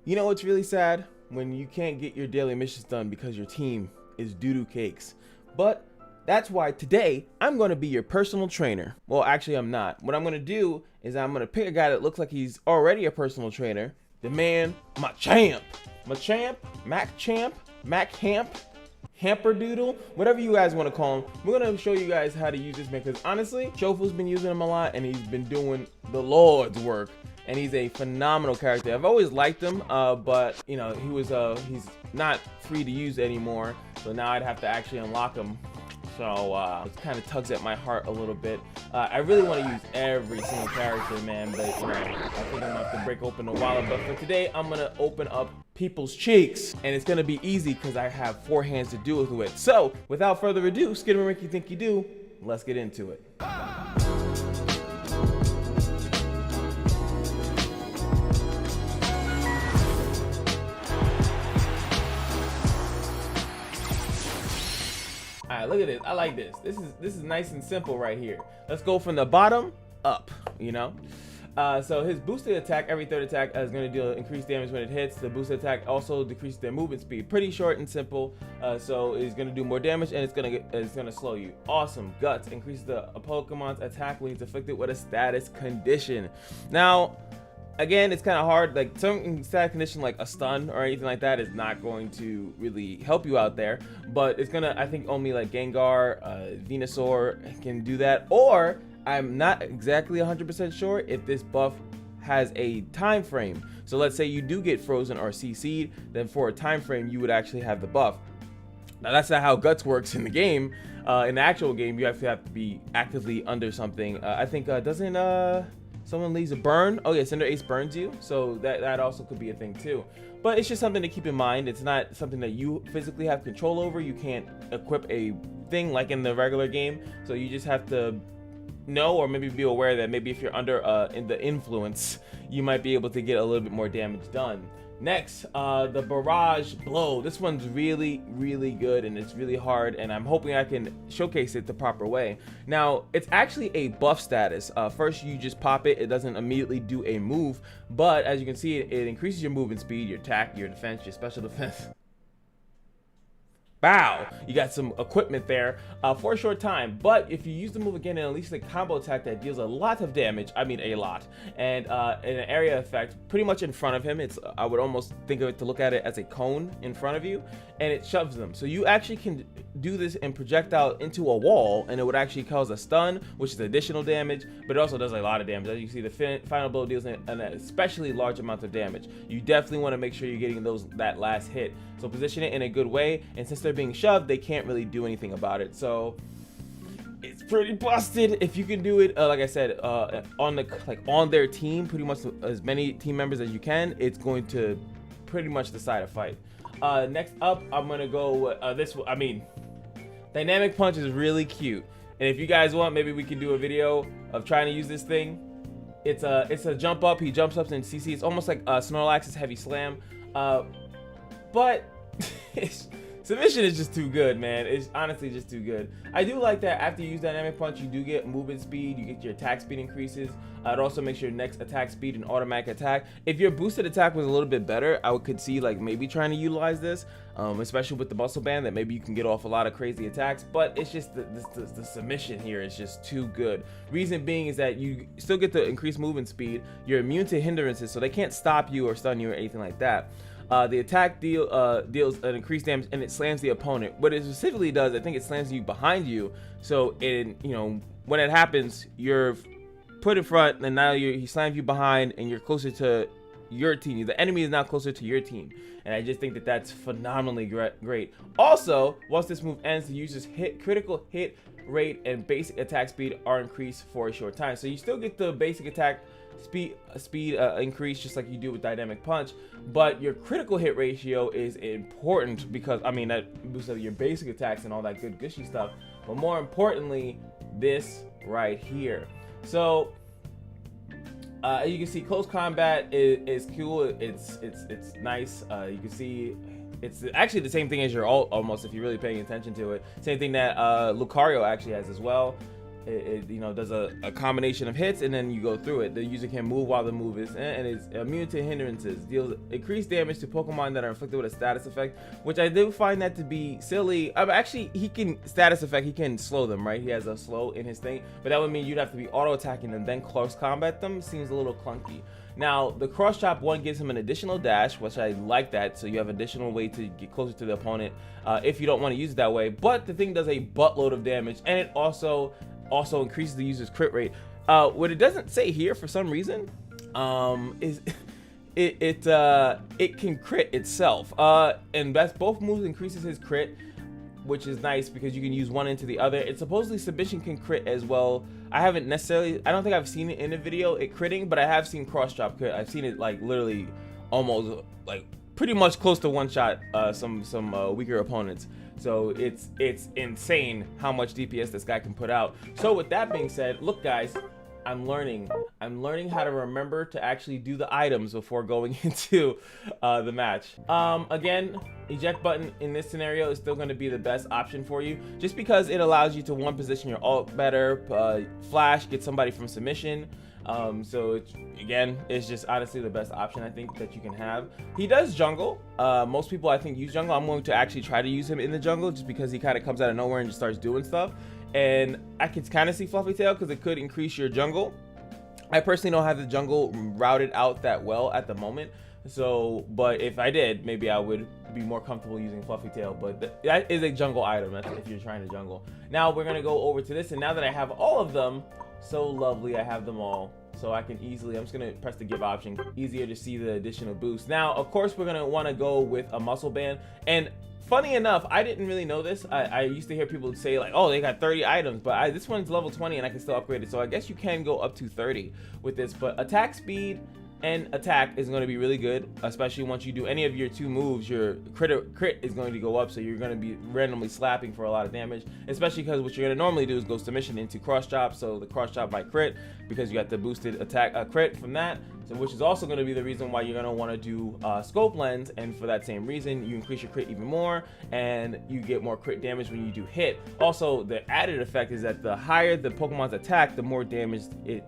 You know what's really sad? When you can't get your daily missions done because your team is doo-doo cakes. But that's why today I'm going to be your personal trainer. Well, actually I'm not. What I'm going to do is I'm going to pick a guy that looks like he's already a personal trainer. The man, Machamp. Machamp, Hamperdoodle, whatever you guys want to call him. We're going to show you guys how to use this man, because honestly, Shofu's been using him a lot and he's been doing the Lord's work. And he's a phenomenal character. I've always liked him, but you know, he's not free to use anymore. So now I'd have to actually unlock him. So it kind of tugs at my heart a little bit. I really want to use every single character, man, but you know, I think I'm gonna have to break open the wallet. But for today, I'm gonna open up people's cheeks, and it's gonna be easy because I have 4 hands to do it with. So without further ado, Skidder Ricky Think You Do, let's get into it. All right, look at this. I like this. This is nice and simple right here. Let's go from the bottom up, you know? So his boosted attack, every 3rd attack is going to deal increased damage when it hits. The boosted attack also decreases their movement speed. Pretty short and simple. So it's going to do more damage, and it's going to slow you. Awesome. Guts increases a Pokemon's attack when he's afflicted with a status condition. Now, again, it's kind of hard. Like some static condition like a stun or anything like that is not going to really help you out there, but it's gonna, I think only like Gengar, Venusaur can do that. Or I'm not exactly 100% sure if this buff has a time frame. So let's say you do get frozen or CC'd, then for a time frame you would actually have the buff. Now that's not how Guts works in the game. In the actual game, you have to be actively under something. I think doesn't someone leaves a burn? Oh yeah, Cinder Ace burns you, so that also could be a thing too. But it's just something to keep in mind. It's not something that you physically have control over. You can't equip a thing like in the regular game, so you just have to know, or maybe be aware that maybe if you're under in the influence, you might be able to get a little bit more damage done. Next, the Barrage Blow. This one's really, really good, and it's really hard, and I'm hoping I can showcase it the proper way. Now, it's actually a buff status. First, you just pop it. It doesn't immediately do a move, but as you can see, it increases your movement speed, your attack, your defense, your special defense. Bow! You got some equipment there for a short time, but if you use the move again and unleash the combo attack that deals a lot of damage, I mean a lot, and in an area effect pretty much in front of him, I would almost think of it to look at it as a cone in front of you, and it shoves them. So you actually can do this and project out into a wall, and it would actually cause a stun, which is additional damage, but it also does a lot of damage. As you can see, the final blow deals an especially large amount of damage. You definitely want to make sure you're getting that last hit. So position it in a good way, and since they're being shoved, they can't really do anything about it. So it's pretty busted. If you can do it, like I said, on their team, pretty much as many team members as you can, it's going to pretty much decide a fight. Next up, I'm gonna go this. I mean, Dynamic Punch is really cute, and if you guys want, maybe we can do a video of trying to use this thing. It's a jump up. He jumps up and CC. It's almost like Snorlax's Heavy Slam. But submission is just too good, man. It's honestly just too good. I do like that after you use Dynamic Punch, you do get movement speed, you get your attack speed increases. It also makes your next attack speed an automatic attack. If your boosted attack was a little bit better, I could see like maybe trying to utilize this, especially with the muscle band, that maybe you can get off a lot of crazy attacks. But it's just the submission here is just too good. Reason being is that you still get the increased movement speed. You're immune to hindrances, so they can't stop you or stun you or anything like that. The attack deals an increased damage, and it slams the opponent. What it specifically does, I think it slams you behind you. So when it happens, you're put in front, and now he slams you behind, and you're closer to your team. The enemy is now closer to your team, and I just think that that's phenomenally great. Also, once this move ends, the user's critical hit rate and basic attack speed are increased for a short time. So you still get the basic attack speed increase just like you do with Dynamic Punch, but your critical hit ratio is important because, I mean, that boosts up your basic attacks and all that good gushy stuff, but more importantly, this right here. So you can see close combat is cool. It's nice. You can see it's actually the same thing as your ult almost, if you're really paying attention to it. Same thing that Lucario actually has as well. you know, does a combination of hits, and then you go through it. The user can move while the move is in, and is immune to hindrances. Deals increased damage to Pokemon that are inflicted with a status effect, which I do find that to be silly. Actually, he can status effect. He can slow them, right? He has a slow in his thing, but that would mean you'd have to be auto attacking them, then close combat them. Seems a little clunky. Now, the cross chop one gives him an additional dash, which I like that. So you have additional way to get closer to the opponent if you don't want to use it that way. But the thing does a buttload of damage, and it also increases the user's crit rate. What it doesn't say here for some reason is it can crit itself, and that's both moves increases his crit, which is nice because you can use one into the other. It supposedly submission can crit as well. I don't think I've seen it in a video it critting, but I have seen cross chop crit. I've seen it like literally almost like pretty much close to one shot some weaker opponents. So it's insane how much DPS this guy can put out. So with that being said, look guys, I'm learning how to remember to actually do the items before going into the match. Again, eject button in this scenario is still going to be the best option for you, just because it allows you to one position your ult better, flash, get somebody from submission. So it's just honestly the best option I think that you can have. He does jungle. Most people I think use jungle. I'm going to actually try to use him in the jungle just because he kind of comes out of nowhere and just starts doing stuff. And I can kind of see Fluffy Tail because it could increase your jungle. I personally don't have the jungle routed out that well at the moment. So, but if I did, maybe I would be more comfortable using Fluffy Tail. But that is a jungle item if you're trying to jungle. Now we're going to go over to this. And now that I have all of them, so lovely, I have them all. So I can easily, I'm just going to press the give option. Easier to see the additional boost. Now, of course, we're going to want to go with a muscle band. And funny enough, I didn't really know this. I used to hear people say like, oh, they got 30 items, but this one's level 20 and I can still upgrade it. So I guess you can go up to 30 with this, but attack speed and attack is going to be really good, especially once you do any of your two moves. Your crit is going to go up, so you're going to be randomly slapping for a lot of damage, especially because what you're going to normally do is go submission into cross chop, so the cross chop by crit, because you got the boosted attack crit from that, so which is also going to be the reason why you're going to want to do scope lens, and for that same reason you increase your crit even more and you get more crit damage when you do hit. Also, the added effect is that the higher the Pokemon's attack, the more damage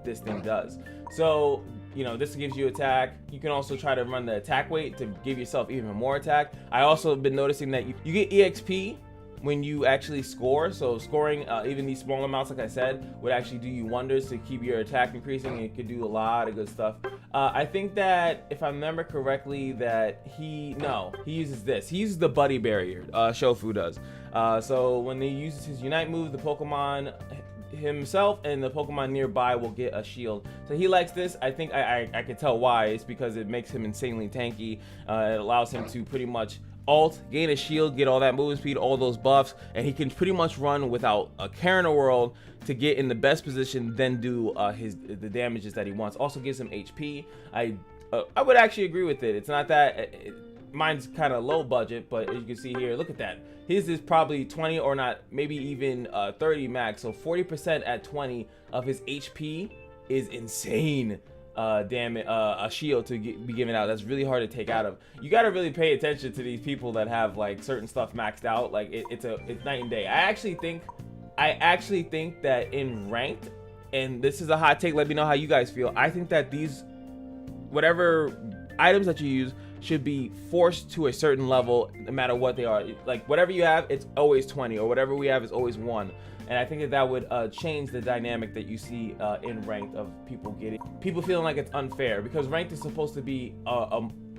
this thing does. So you know, this gives you attack. You can also try to run the attack weight to give yourself even more attack. I also have been noticing that you get EXP when you actually score. So scoring even these small amounts, like I said, would actually do you wonders to keep your attack increasing. It could do a lot of good stuff. I think that if I remember correctly, that he uses this. He uses the buddy barrier. Shofu does. So when he uses his unite move, the Pokemon himself and the Pokemon nearby will get a shield. So he likes this. I think I can tell why. It's because it makes him insanely tanky. It allows him to pretty much ult, gain a shield, get all that movement speed, all those buffs, and he can pretty much run without a care in the world to get in the best position, then do the damages that he wants. Also gives him HP. I would actually agree with it. It's not that mine's kind of low budget, but as you can see here, look at that. His is probably 20 or not, maybe even 30 max. So 40% at 20 of his HP is insane. Damn it, a shield to be given out. That's really hard to take out of. You got to really pay attention to these people that have like certain stuff maxed out. Like it's night and day. I actually think that in ranked, and this is a hot take, let me know how you guys feel. I think that these whatever items that you use should be forced to a certain level no matter what they are. Like whatever you have, it's always 20, or whatever we have is always 1. And I think that would change the dynamic that you see in ranked, of people feeling like it's unfair, because ranked is supposed to be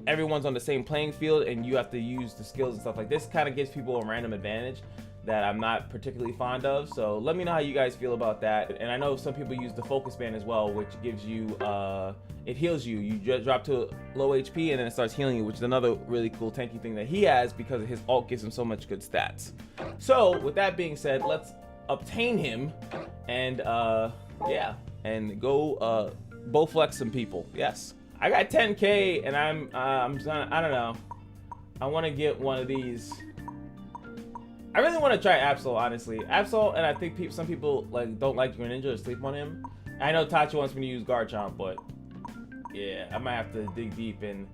everyone's on the same playing field and you have to use the skills and stuff. Like this kind of gives people a random advantage that I'm not particularly fond of. So let me know how you guys feel about that. And I know some people use the focus band as well, which gives you it heals you. You just drop to low HP and then it starts healing you, which is another really cool tanky thing that he has, because his ult gives him so much good stats. So with that being said, let's obtain him and yeah, and go BOWFLEX some people. Yes, I got 10k and I don't know, I want to get one of these. I really want to try Absol, honestly. Absol, and I think some people like don't like Greninja or sleep on him. I know Tachi wants me to use Garchomp, but yeah, I might have to dig deep, and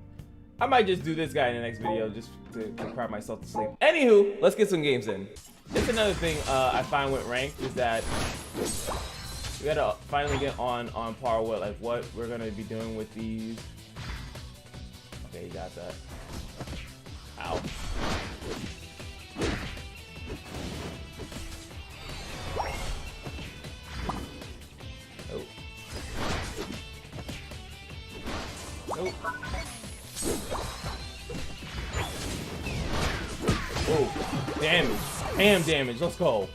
I might just do this guy in the next video just to cry myself to sleep. Anywho, let's get some games in. That's another thing I find with ranked is that We gotta finally get on par with like what we're gonna be doing with these. Okay, you got that. Ow. Oh. Oh. Oh. Damage. Damn damage. Let's go.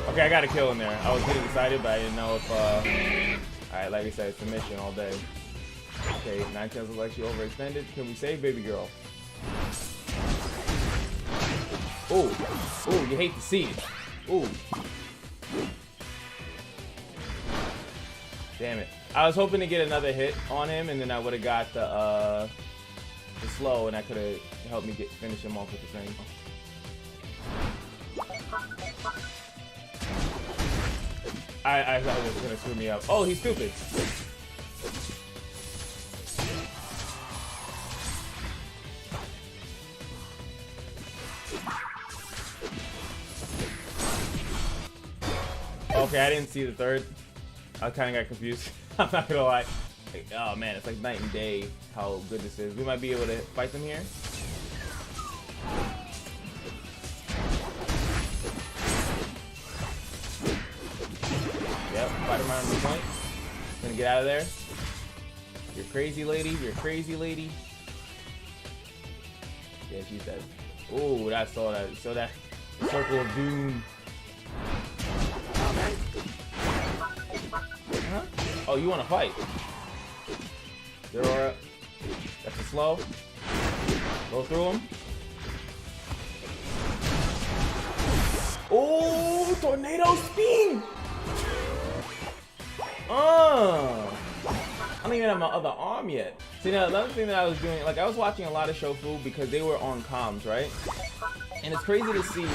Okay, I got a kill in there. I was getting excited, but I didn't know if, Alright, like I said, submission all day. Okay, 9 kills is actually overextended. Can we save baby girl? Ooh. Ooh, you hate to see it. Ooh. Damn it. I was hoping to get another hit on him, and then I would have got the slow, and that could have helped me finish him off with the thing. I thought it was gonna screw me up. Oh, he's stupid. Okay, I didn't see the third. I kind of got confused. I'm not gonna lie. Like, oh man, it's like night and day how good this is. We might be able to fight them here. Yep, fight him around the point. Gonna get out of there. You're crazy, lady. You're crazy, lady. Yeah, she's dead. Ooh, I saw that. You saw that circle of doom. Huh? Oh, you want to fight? There. That's a slow. Go through him. Oh, tornado spin! I don't even have my other arm yet. See, now another thing that I was doing, like I was watching a lot of Shofu because they were on comms, right? And it's crazy to see.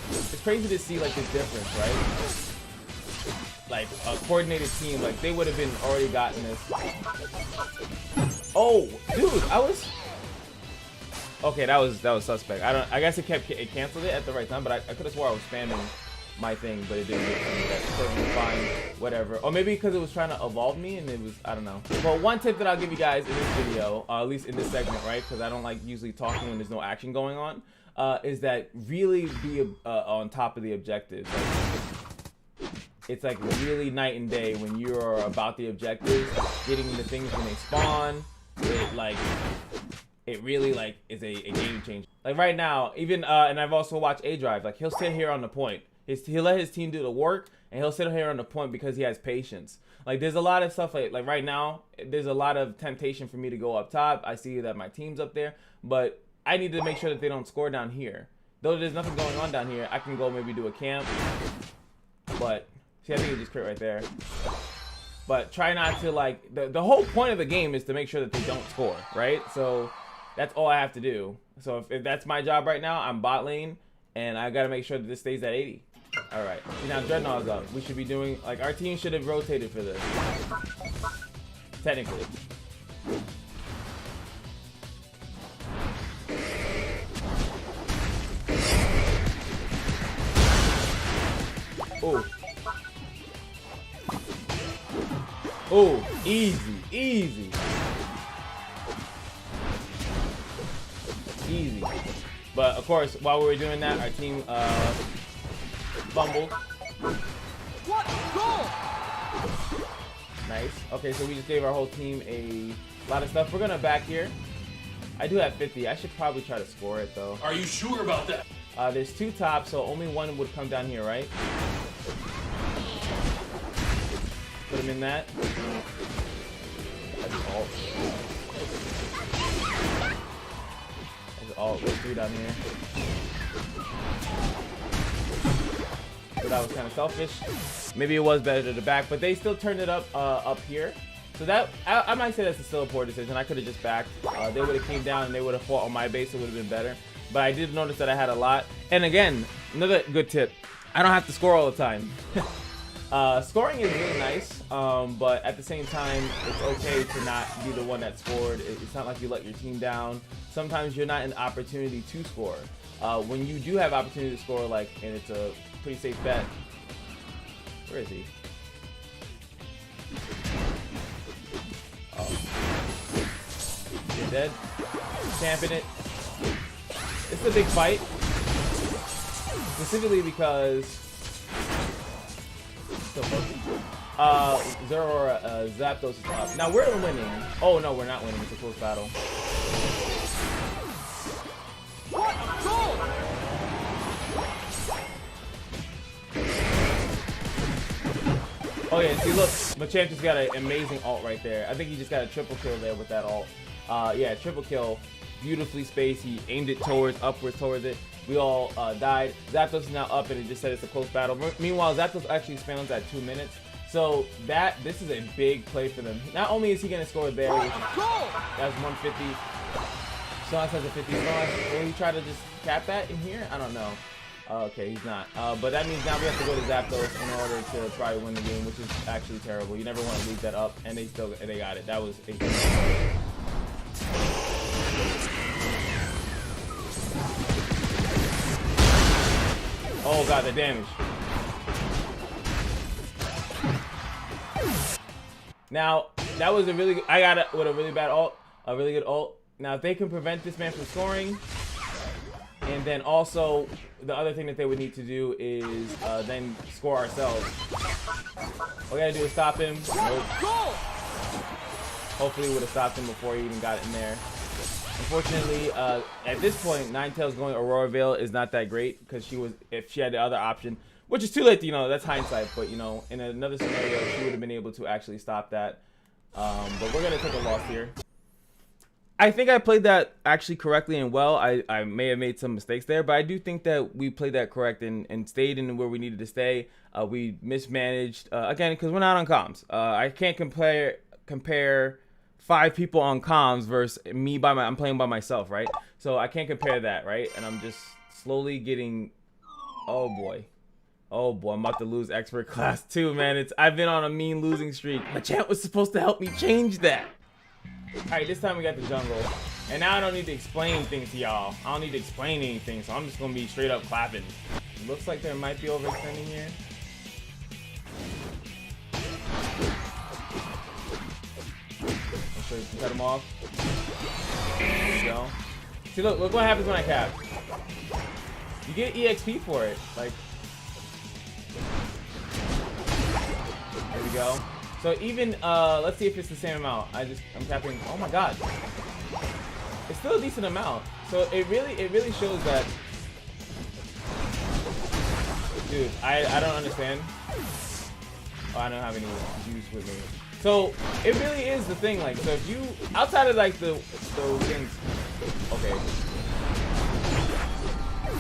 It's crazy to see like the difference, right? Like a coordinated team, like they would have been already gotten this. Oh, dude, I was. Okay, that was suspect. I guess it canceled it at the right time, but I could have swore I was spamming my thing, but it didn't get me. That's perfectly fine, whatever. Or maybe because it was trying to evolve me and it was, I don't know. But one tip that I'll give you guys in this video, at least in this segment, right? Because I don't like usually talking when there's no action going on, is that really be on top of the objectives. Like, it's like really night and day when you're about the objectives, getting the things when they spawn. It really like is a game changer. Like right now, even and I've also watched A Drive. Like he'll sit here on the point. He'll let his team do the work, and he'll sit here on the point because he has patience. Like there's a lot of stuff like right now, there's a lot of temptation for me to go up top. I see that my team's up there, but I need to make sure that they don't score down here. Though there's nothing going on down here, I can go maybe do a camp. But see, I think it just crit right there. But try not to like the whole point of the game is to make sure that they don't score, right? So that's all I have to do. So if that's my job right now, I'm bot lane, and I gotta make sure that this stays at 80. All right. See, now Dreadnought's up. We should be doing like our team should have rotated for this. Technically. Oh. Oh, easy, easy. Easy. But of course, while we were doing that, our team fumbled. What goal? Nice. Okay, so we just gave our whole team a lot of stuff. We're gonna back here. I do have 50. I should probably try to score it though. Are you sure about that? There's 2 tops, so only one would come down here, right? Put him in that. That's alt. That's alt. There's 3 down here. So that was kind of selfish. Maybe it was better to the back, but they still turned it up here. So that I might say that's still a poor decision. I could have just backed. They would have came down and they would have fought on my base. It would have been better. But I did notice that I had a lot. And again, another good tip: I don't have to score all the time. Scoring is really nice, but at the same time, it's okay to not be the one that scored. It's not like you let your team down. Sometimes you're not an opportunity to score. When you do have opportunity to score, like, and it's a pretty safe bet, Where is he? Oh. You're dead. Camping it. It's a big fight. Specifically because... Zero Zapdos is up. Now we're winning. Oh no, we're not winning. It's a close battle. What a goal! Oh yeah, see look, Machamp just got an amazing ult right there. I think he just got a triple kill there with that ult. Yeah, triple kill. Beautifully spaced. He aimed it upwards towards it. We all died. Zapdos is now up and it just said it's a close battle. Meanwhile, Zapdos actually spans at 2 minutes. So this is a big play for them. Not only is he going to score there, which that's 150. Sonic has a 50. Will he try to just cap that in here? I don't know. Okay, he's not. But that means now we have to go to Zapdos in order to try to win the game, which is actually terrible. You never want to leave that up, and they got it. That was a good play. Oh god, the damage. Now, that was a really good, I got it with a really bad ult, a really good ult. Now, if they can prevent this man from scoring, and then also, the other thing that they would need to do is then score ourselves. All we gotta do is stop him. Nope. Hopefully, we would have stopped him before he even got in there. Unfortunately, at this point, Ninetales going Aurora Veil is not that great because if she had the other option, which is too late, that's hindsight. But in another scenario, she would have been able to actually stop that. But we're gonna take a loss here. I think I played that actually correctly and well. I may have made some mistakes there, but I do think that we played that correct and stayed in where we needed to stay. We mismanaged again because we're not on comms. I can't compare 5 people on comms versus me I'm playing by myself, right? So I can't compare that, right? And I'm just slowly getting, oh boy, I'm about to lose expert class too, man. I've been on a mean losing streak. Machamp was supposed to help me change that. All right, this time we got the jungle, and now I don't need to explain things to y'all. I don't need to explain anything, so I'm just gonna be straight up clapping. Looks like there might be overextending here. So you can cut him off. There you go. See, look what happens when I cap. You get EXP for it. Like, there we go. So even, let's see if it's the same amount. I'm capping. Oh my god. It's still a decent amount. So it really shows that. Dude, I don't understand. Oh, I don't have any juice with me. So it really is the thing, like, so if you outside of like the things, okay,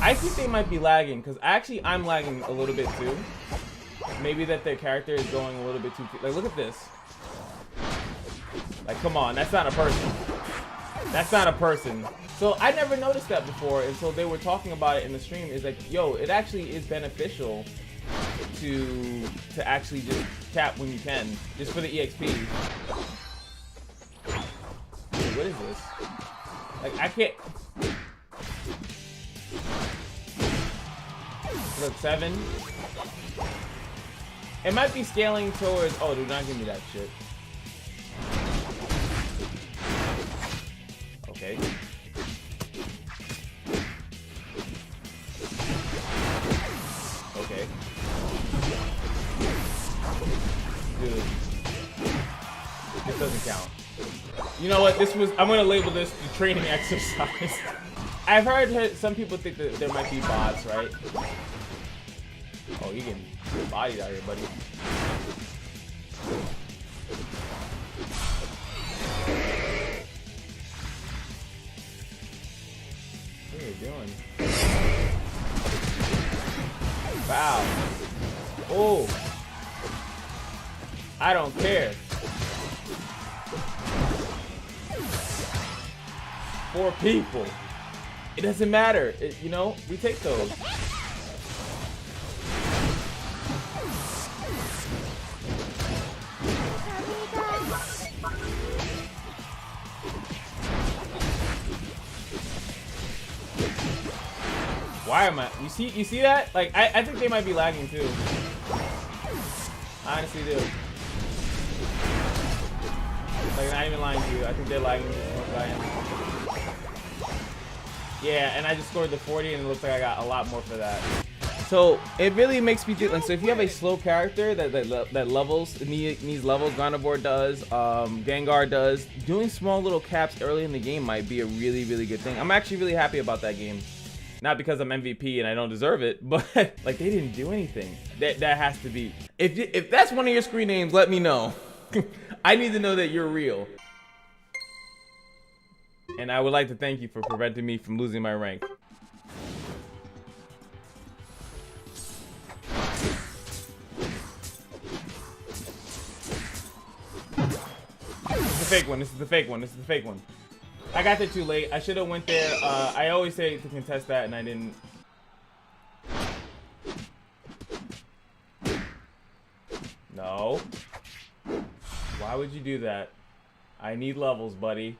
I think they might be lagging because actually I'm lagging a little bit too. Maybe that their character is going a little bit too, like, look at this. Like, come on, that's not a person. That's not a person. So I never noticed that before until they were talking about it in the stream. Is like, yo, it actually is beneficial to actually just cap when you can, just for the EXP. Dude, what is this? Like, I can't. Look, 7. It might be scaling towards. Oh, do not give me that shit. Okay. Okay. Dude. This doesn't count. You know what? I'm gonna label this the training exercise. I've heard some people think that there might be bots, right? Oh, you getting bodied out here, buddy. What are you doing? Wow. Oh. I don't care. 4 people. It doesn't matter. We take those. Why am I? You see that? Like, I think they might be lagging too. I honestly do. Like, not even lying to you. I think they're lagging as much as I am. Yeah, and I just scored the 40, and it looks like I got a lot more for that. So it really makes me think, like, so if you have a slow character that levels, needs levels, Gardevoir does, Gengar does, doing small little caps early in the game might be a really, really good thing. I'm actually really happy about that game. Not because I'm MVP and I don't deserve it, but like, they didn't do anything. That has to be, if that's one of your screen names, let me know. I need to know that you're real. And I would like to thank you for preventing me from losing my rank. This is the fake one. This is the fake one. This is the fake one. I got there too late. I should have went there. I always say to contest that, and I didn't. No. Why would you do that? I need levels, buddy.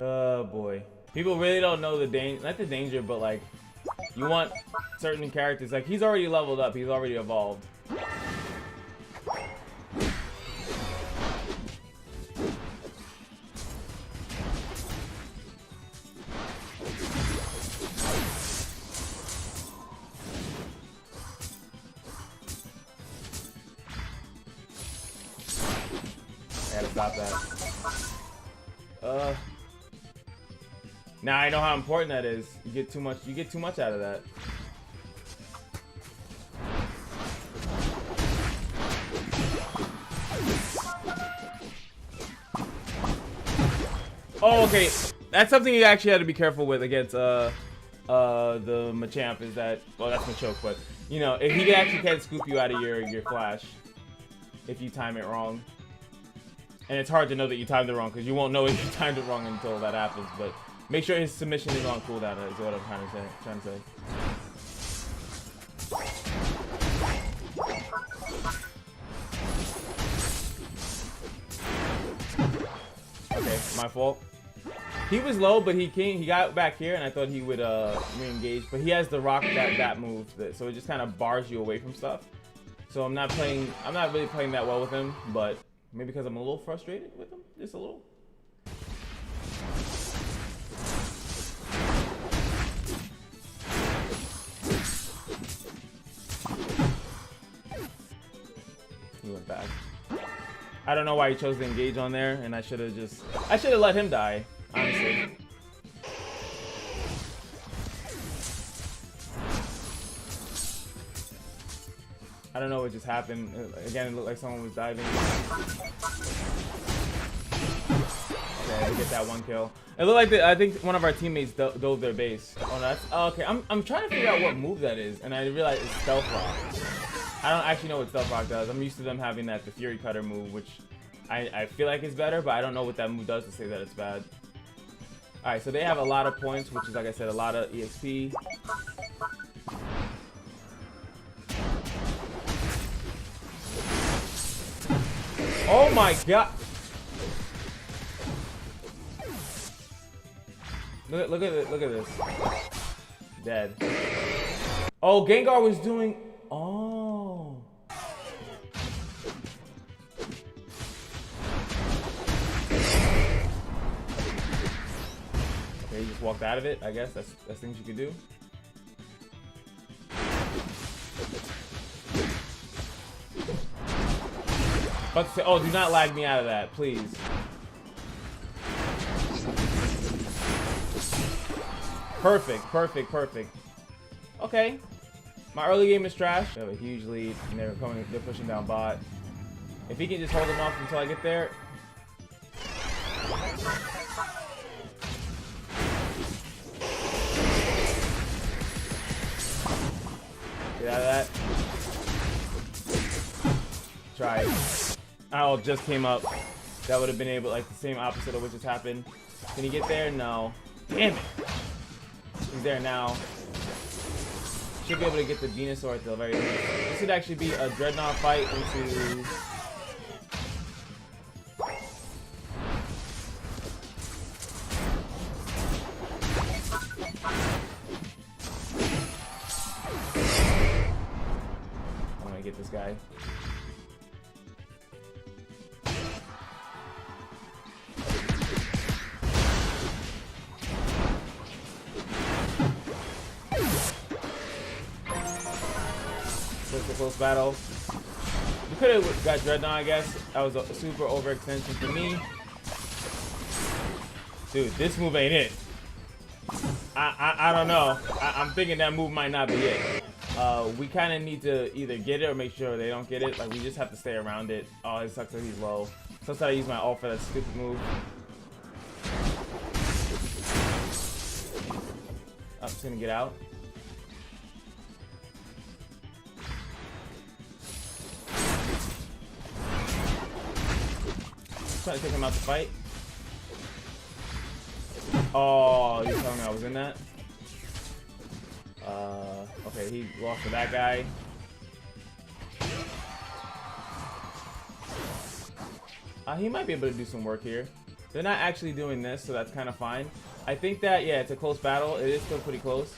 Oh boy. People really don't know the danger, not the danger, but like, you want certain characters, like he's already leveled up, he's already evolved. I gotta stop that. Now I know how important that is. You get too much out of that. Oh, okay. That's something you actually had to be careful with against the Machamp, is that, well, that's Machoke, but you know, if he actually can scoop you out of your flash if you time it wrong. And it's hard to know that you timed it wrong because you won't know if you timed it wrong until that happens, but make sure his submission is on cooldown, is what I'm trying to say. Okay, my fault. He was low, but he got back here, and I thought he would re-engage. But he has the rock that move, so it just kind of bars you away from stuff. So I'm not really playing that well with him, but maybe because I'm a little frustrated with him, just a little. He went back. I don't know why he chose to engage on there, and I should have let him die, honestly. I don't know what just happened. Again, it looked like someone was diving. Okay, we get that one kill. It looked like I think one of our teammates dove their base. Oh, no, that's okay. I'm trying to figure out what move that is, and I realized it's Stealth Rock. I don't actually know what Stealth Rock does. I'm used to them having the Fury Cutter move, which I feel like is better, but I don't know what that move does to say that it's bad. Alright, so they have a lot of points, which is, like I said, a lot of EXP. Oh my god! Look at this. Dead. Oh, Gengar was doing. Oh. Okay, you just walked out of it. I guess that's things you could do. About to say, oh, do not lag me out of that, please. Perfect, perfect, perfect. Okay. My early game is trash. They have a huge lead, and they're pushing down bot. If he can just hold them off until I get there. Get out of that. Try it. Owl just came up. That would have been able, like, the same opposite of what just happened. Can he get there? No. Damn it. He's there now. Should be able to get the Venusaur at the very least. This should actually be a Dreadnought fight into... I'm gonna get this guy. It's a close battle. We could have got Dreadnought, I guess. That was a super overextension for me. Dude, this move ain't it. I don't know. I'm thinking that move might not be it. We kind of need to either get it or make sure they don't get it. Like, we just have to stay around it. Oh, it sucks that he's low. Sucks that I use my ult for that stupid move. I'm just gonna get out. Trying to take him out to fight. Oh, you telling me I was in that? Okay, he lost to that guy. He might be able to do some work here. They're not actually doing this, so that's kind of fine. I think that, yeah, it's a close battle. It is still pretty close.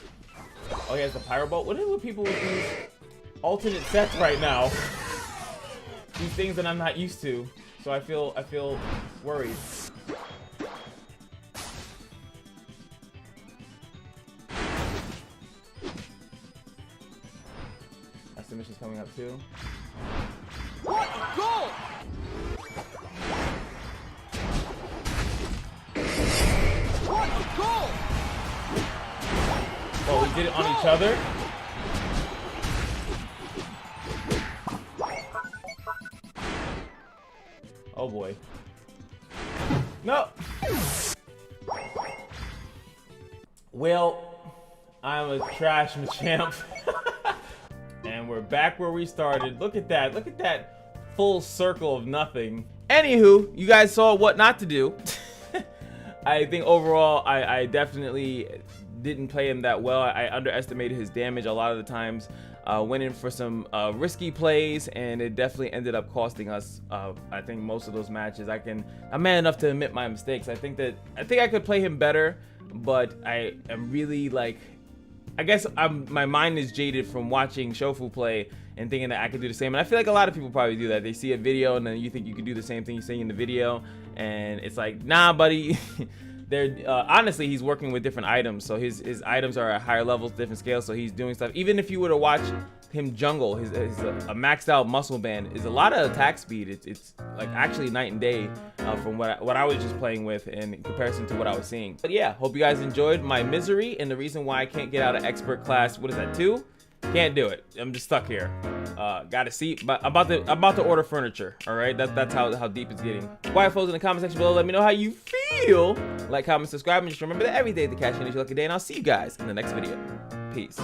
Oh, he has the Pyro Bolt. What is with people with these alternate sets right now? These things that I'm not used to. So I feel worried. That submission's coming up too. What a goal! What a goal! Oh, we did it on each other. Oh boy. No! Well, I'm a trash Machamp. And we're back where we started. Look at that. Look at that full circle of nothing. Anywho, you guys saw what not to do. I think overall, I definitely didn't play him that well. I underestimated his damage a lot of the times. Went in for some risky plays, and it definitely ended up costing us. I think most of those matches. I'm man enough to admit my mistakes. I think I could play him better, but I am really like, I guess my mind is jaded from watching Shofu play and thinking that I could do the same. And I feel like a lot of people probably do that. They see a video and then you think you could do the same thing you see in the video, and it's like, nah, buddy. They're honestly, he's working with different items, so his items are at higher levels, different scales, so he's doing stuff. Even if you were to watch him jungle, his a maxed out muscle band is a lot of attack speed. It's like actually night and day from what I was just playing with in comparison to what I was seeing. But yeah, hope you guys enjoyed my misery and the reason why I can't get out of expert class. What is that, 2? Can't do it. I'm just stuck here. Gotta see, but I'm about to order furniture. All right, that's how deep it's getting. Quiet flows in the comment section below. Let me know how you feel. Like, comment, subscribe, and just remember that every day the Kashino is your lucky day. And I'll see you guys in the next video. Peace.